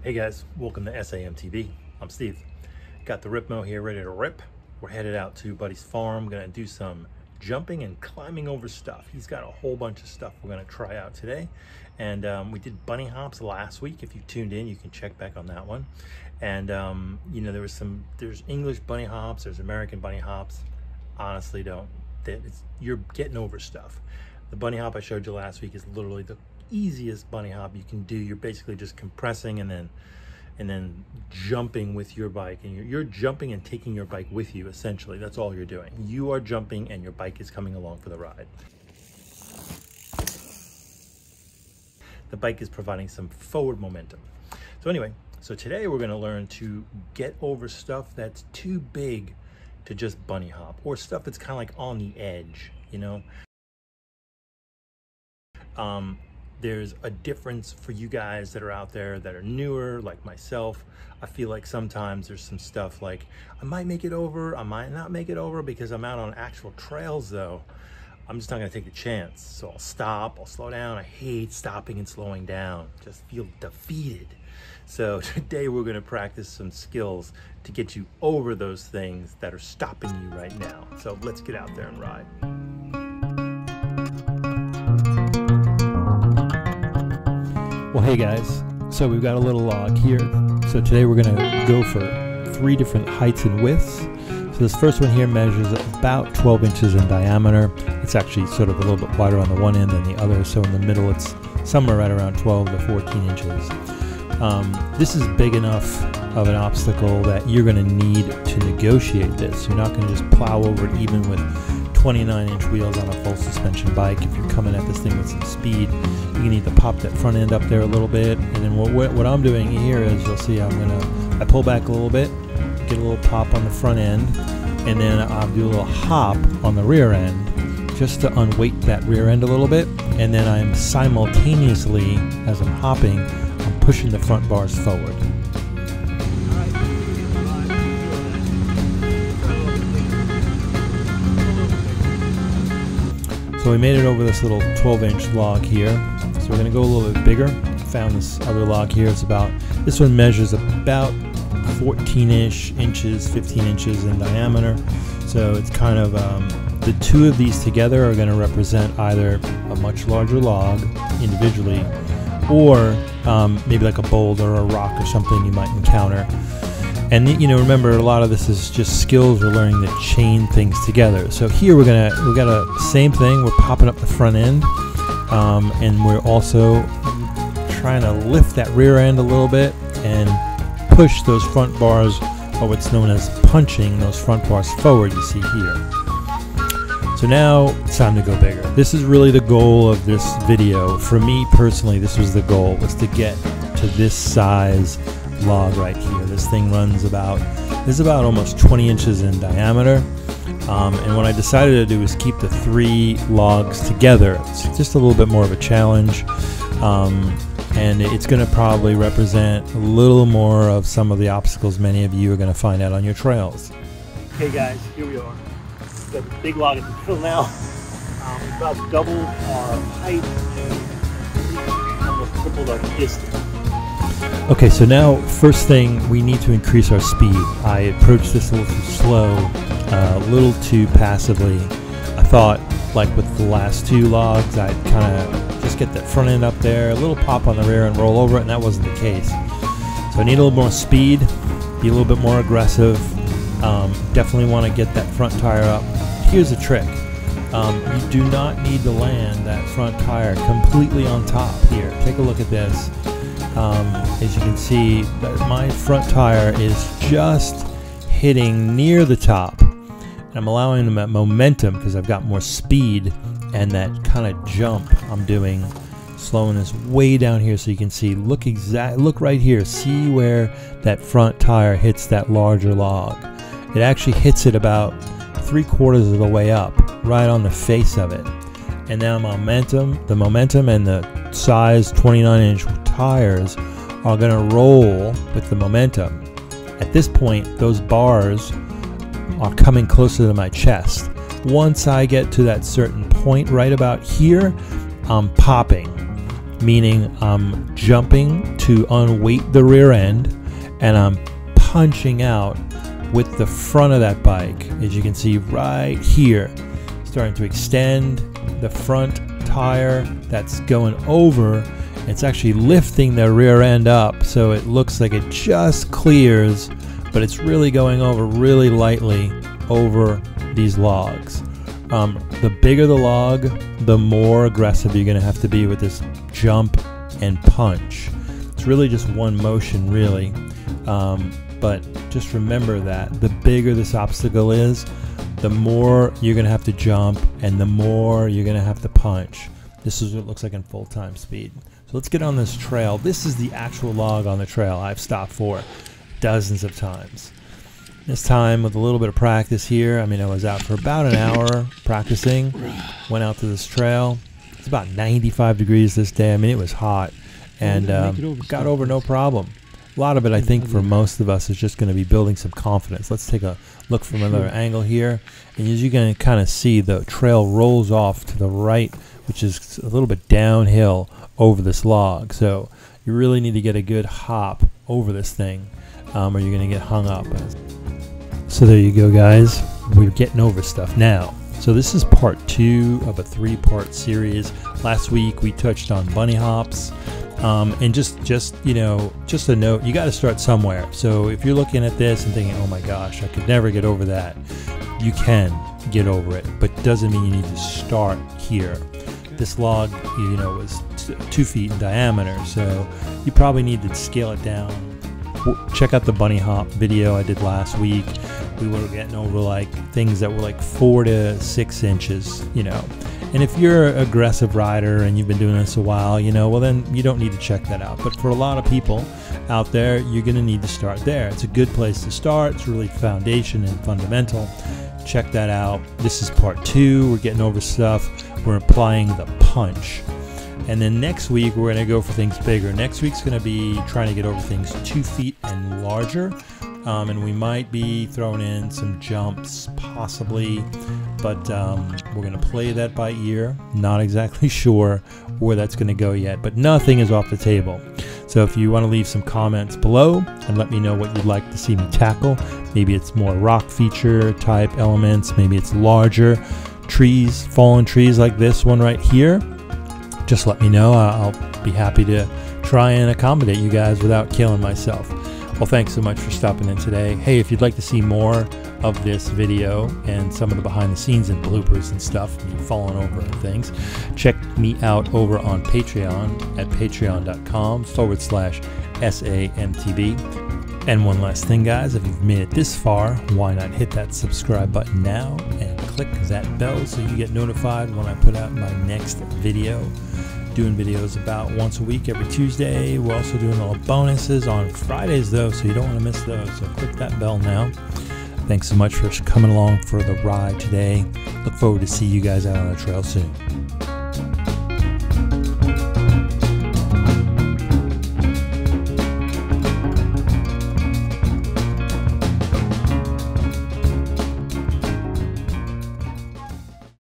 Hey guys, welcome to MTB. I'm Steve. Got the Ripmo here ready to rip. We're headed out to Buddy's farm. Gonna do some jumping and climbing over stuff. He's got a whole bunch of stuff we're gonna try out today. And we did bunny hops last week. If you tuned in, you can check back on that one. And you know, there's English bunny hops, there's American bunny hops. Honestly, you're getting over stuff. The bunny hop I showed you last week is literally the easiest bunny hop you can do. You're basically just compressing and then jumping with your bike, and you're jumping and taking your bike with you. Essentially, that's all you're doing. You are jumping and your bike is coming along for the ride. The bike is providing some forward momentum. So anyway, so today we're going to learn to get over stuff that's too big to just bunny hop, or stuff that's kind of like on the edge, you know. There's a difference for you guys that are out there that are newer, like myself. I feel like sometimes there's some stuff like I might make it over, I might not make it over because I'm out on actual trails though. I'm just not gonna take a chance. So I'll stop, I'll slow down. I hate stopping and slowing down, just feel defeated. So today we're gonna practice some skills to get you over those things that are stopping you right now. So let's get out there and ride. Well, hey guys, so we've got a little log here. So today we're gonna go for 3 different heights and widths. So this first one here measures about 12 inches in diameter. It's actually sort of a little bit wider on the one end than the other. So in the middle, it's somewhere right around 12 to 14 inches. This is big enough of an obstacle that you're gonna need to negotiate this. You're not gonna just plow over it even with 29-inch wheels on a full suspension bike. If you're coming at this thing with some speed, you need to pop that front end up there a little bit. And then what I'm doing here is, you'll see I pull back a little bit, get a little pop on the front end, and then I'll do a little hop on the rear end just to unweight that rear end a little bit. And then I'm simultaneously, as I'm hopping, I'm pushing the front bars forward. So we made it over this little 12-inch log here. So we're gonna go a little bit bigger. Found this other log here. This one measures about 14-ish inches, 15 inches in diameter. So it's kind of, the two of these together are gonna represent either a much larger log individually, or maybe like a boulder or a rock or something you might encounter. And you know, remember, a lot of this is just skills we're learning to chain things together. So here we've got a same thing. We're popping up the front end, and we're also trying to lift that rear end a little bit and push those front bars, or what's known as punching those front bars forward. You see here. So now it's time to go bigger. This is really the goal of this video. For me personally, this was the goal, was to get to this size log right here. This thing runs about almost 20 inches in diameter, and what I decided to do is keep the 3 logs together. It's just a little bit more of a challenge, and it's going to probably represent a little more of some of the obstacles many of you are going to find out on your trails. Okay guys, here we are. We've got the big log at the middle now. About double our height and almost tripled our distance. Okay, so now first thing, we need to increase our speed. I approached this a little too slow, a little too passively. I thought, like with the last 2 logs, I'd kind of just get that front end up there, a little pop on the rear and roll over it, and that wasn't the case. So I need a little more speed, be a little bit more aggressive. Definitely want to get that front tire up. Here's a trick. You do not need to land that front tire completely on top here. Take a look at this. As you can see, my front tire is just hitting near the top, and I'm allowing them that momentum because I've got more speed, and that kind of jump I'm doing, slowing this way down here so you can see. Look right here. See where that front tire hits that larger log. It actually hits it about 3/4 of the way up, right on the face of it. And now the momentum and the size 29-inch tires are going to roll with the momentum. At this point, those bars are coming closer to my chest. Once I get to that certain point right about here, I'm popping. meaning I'm jumping to unweight the rear end and I'm punching out with the front of that bike. As you can see right here, starting to extend the front tire that's going over. It's actually lifting the rear end up so it looks like it just clears, but it's really going over really lightly over these logs. The bigger the log, the more aggressive you're going to have to be with this jump and punch. It's really just one motion, really. But just remember that the bigger this obstacle is, the more you're going to have to jump and the more you're going to have to punch. This is what it looks like in full-time speed. So let's get on this trail. This is the actual log on the trail I've stopped for dozens of times. This time with a little bit of practice here, I mean, I was out for about an hour practicing, went out to this trail. It's about 95 degrees this day. I mean, it was hot, and got over no problem. A lot of it, I think, for most of us is just going to be building some confidence. Let's take a look from another angle here. And as you can kind of see, the trail rolls off to the right, which is a little bit downhill over this log. So you really need to get a good hop over this thing, or you're going to get hung up. So there you go, guys. We're getting over stuff now. So this is part 2 of a 3-part series. Last week we touched on bunny hops. And just you know, just a note, you got to start somewhere. So if you're looking at this and thinking, oh my gosh, I could never get over that, you can get over it, but doesn't mean you need to start here. This log, you know, was 2 feet in diameter, so you probably need to scale it down. Check out the bunny hop video I did last week. We were getting over like things that were like 4 to 6 inches, you know. And if you're an aggressive rider and you've been doing this a while, you know, well then you don't need to check that out. But for a lot of people out there, you're going to need to start there. It's a good place to start. It's really foundation and fundamental. Check that out. This is part 2. We're getting over stuff. We're applying the punch. And then next week, we're going to go for things bigger. Next week's going to be trying to get over things 2 feet and larger. And we might be throwing in some jumps, possibly, but we're going to play that by ear. Not exactly sure where that's going to go yet, but nothing is off the table. So if you want to leave some comments below and let me know what you'd like to see me tackle, maybe it's more rock feature type elements, maybe it's larger trees, fallen trees like this one right here, just let me know. I'll be happy to try and accommodate you guys without killing myself. Well, thanks so much for stopping in today. Hey, if you'd like to see more of this video and some of the behind the scenes and bloopers and stuff, me falling over and things, check me out over on Patreon at patreon.com/SAMTB. And one last thing, guys, if you've made it this far, why not hit that subscribe button now and click that bell so you get notified when I put out my next video. Doing videos about once a week every Tuesday. We're also doing all bonuses on Fridays though, so you don't want to miss those. So click that bell now. Thanks so much for coming along for the ride today. Look forward to see you guys out on the trail soon.